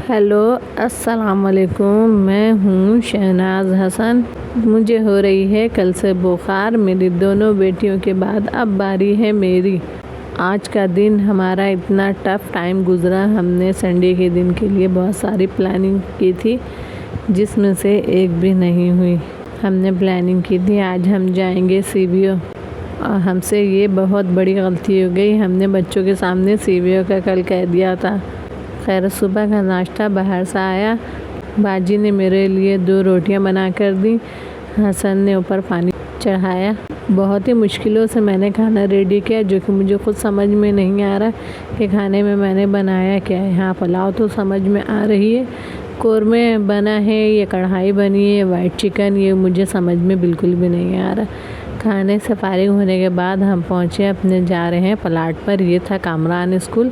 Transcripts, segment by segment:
Hello, अस्सलाम वालेकुम। मैं हूँ शहनाज हसन। मुझे हो रही है कल से बुखार। मेरी दोनों बेटियों के बाद अब बारी है मेरी। आज का दिन हमारा इतना टफ़ टाइम गुज़रा। हमने संडे के दिन के लिए बहुत सारी प्लानिंग की थी, जिसमें से एक भी नहीं हुई। हमने प्लानिंग की थी आज हम जाएंगे CBO, और हमसे ये बहुत बड़ी गलती हो गई। हमने बच्चों के सामने CBO का कल कह दिया था। खैर, सुबह का नाश्ता बाहर से आया। बाजी ने मेरे लिए 2 रोटियां बना कर दी। हसन ने ऊपर पानी चढ़ाया। बहुत ही मुश्किलों से मैंने खाना रेडी किया, जो कि मुझे खुद समझ में नहीं आ रहा कि खाने में मैंने बनाया क्या है। हाँ, पुलाव तो समझ में आ रही है, कौरमे बना है, ये कढ़ाई बनी है, वाइट चिकन, ये मुझे समझ में बिल्कुल भी नहीं आ रहा। खाने से फारिग होने के बाद हम पहुँचे अपने जा रहे हैं प्लाट पर। ये था कामरान स्कूल।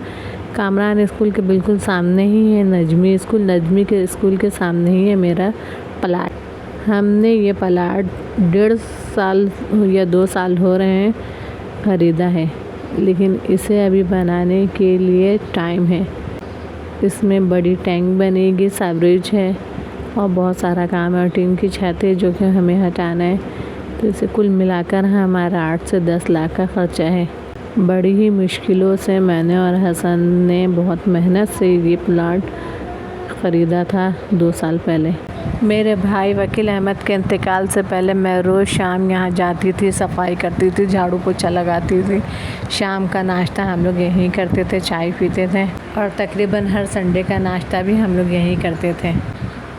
कामरान स्कूल के बिल्कुल सामने ही है नजमी स्कूल। नजमी के स्कूल के सामने ही है मेरा प्लाट। हमने ये प्लाट 1.5 साल या 2 साल हो रहे हैं ख़रीदा है, लेकिन इसे अभी बनाने के लिए टाइम है। इसमें बड़ी टैंक बनेगी, सावरेज है और बहुत सारा काम है, और टीन की छत है जो कि हमें हटाना है। तो इसे कुल मिलाकर हमारा 8 से 10 लाख का ख़र्चा है। बड़ी ही मुश्किलों से मैंने और हसन ने बहुत मेहनत से ये प्लाट ख़रीदा था 2 साल पहले। मेरे भाई वकील अहमद के इंतकाल से पहले मैं रोज़ शाम यहाँ जाती थी, सफाई करती थी, झाड़ू पोछा लगाती थी। शाम का नाश्ता हम लोग यहीं करते थे, चाय पीते थे, और तकरीबन हर संडे का नाश्ता भी हम लोग यहीं करते थे।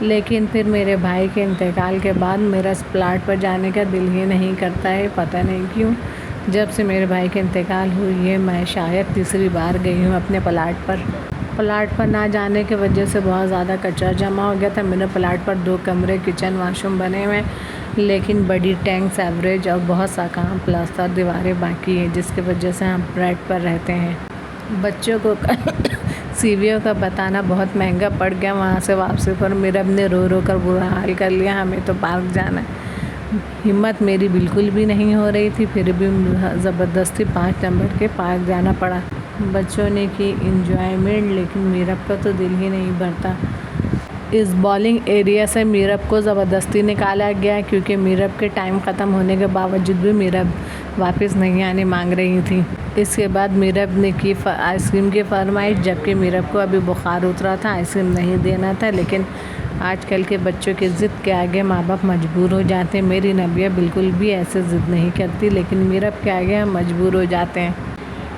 लेकिन फिर मेरे भाई के इंतकाल के बाद मेरा इस प्लाट पर जाने का दिल ही नहीं करता है, पता नहीं क्यों। जब से मेरे भाई की इंतकाल हुई है, मैं शायद तीसरी बार गई हूँ अपने प्लाट पर। प्लाट पर ना जाने की वजह से बहुत ज़्यादा कचरा जमा हो गया था। मेरे प्लाट पर 2 कमरे, किचन, वॉशरूम बने हुए, लेकिन बड़ी टैंक, एवरेज और बहुत सा काम, प्लास्टर, दीवारें बाकी है, जिसकी वजह से हम फ्लैट पर रहते हैं। बच्चों को CBO का बताना बहुत महंगा पड़ गया। वहाँ से वापसी पर मेरे अपने रो रो कर बुरा हाल कर लिया, हमें तो पार्क जाना है। हिम्मत मेरी बिल्कुल भी नहीं हो रही थी, फिर भी ज़बरदस्ती 5 नंबर के पार्क जाना पड़ा। बच्चों ने की इंजॉयमेंट, लेकिन मेरा का तो दिल ही नहीं भरता। इस बॉलिंग एरिया से मीरब को ज़बरदस्ती निकाला गया, क्योंकि मीरब के टाइम ख़त्म होने के बावजूद भी मीरब वापस नहीं आने मांग रही थी। इसके बाद मीरब ने की आइसक्रीम की फरमाइश, जबकि मीरब को अभी बुखार उतरा था, आइसक्रीम नहीं देना था। लेकिन आजकल के बच्चों की ज़िद के आगे माँ बाप मजबूर हो जाते हैं। मेरी नबिया बिल्कुल भी ऐसे ज़िद नहीं करती, लेकिन मीरब के आगे हम मजबूर हो जाते हैं।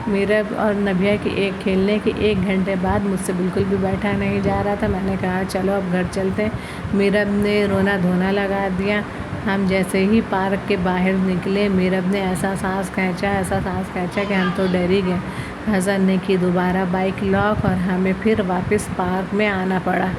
मीरब और नबिया के खेलने के 1 घंटे बाद मुझसे बिल्कुल भी बैठा नहीं जा रहा था। मैंने कहा चलो अब घर चलते हैं। मीरब ने रोना धोना लगा दिया। हम जैसे ही पार्क के बाहर निकले, मीरब ने ऐसा सांस खींचा कि हम तो डर ही गए। हसन ने की दोबारा बाइक लॉक, और हमें फिर वापस पार्क में आना पड़ा।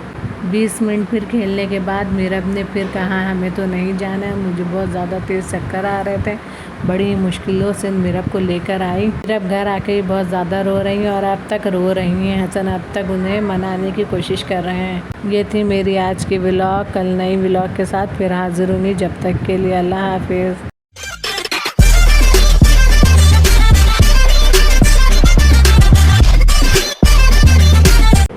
20 मिनट फिर खेलने के बाद मीरब ने फिर कहा हमें तो नहीं जाना है। मुझे बहुत ज़्यादा तेज़ चक्कर आ रहे थे। बड़ी मुश्किलों से मीरब को लेकर आई। मीरब घर आके ही बहुत ज़्यादा रो रही हैं, और अब तक रो रही हैं। हसन अब तक उन्हें मनाने की कोशिश कर रहे हैं। ये थी मेरी आज की व्लॉग। कल नई व्लॉग के साथ फिर हाजिर होंगी। जब तक के लिए अल्लाह हाफिज़।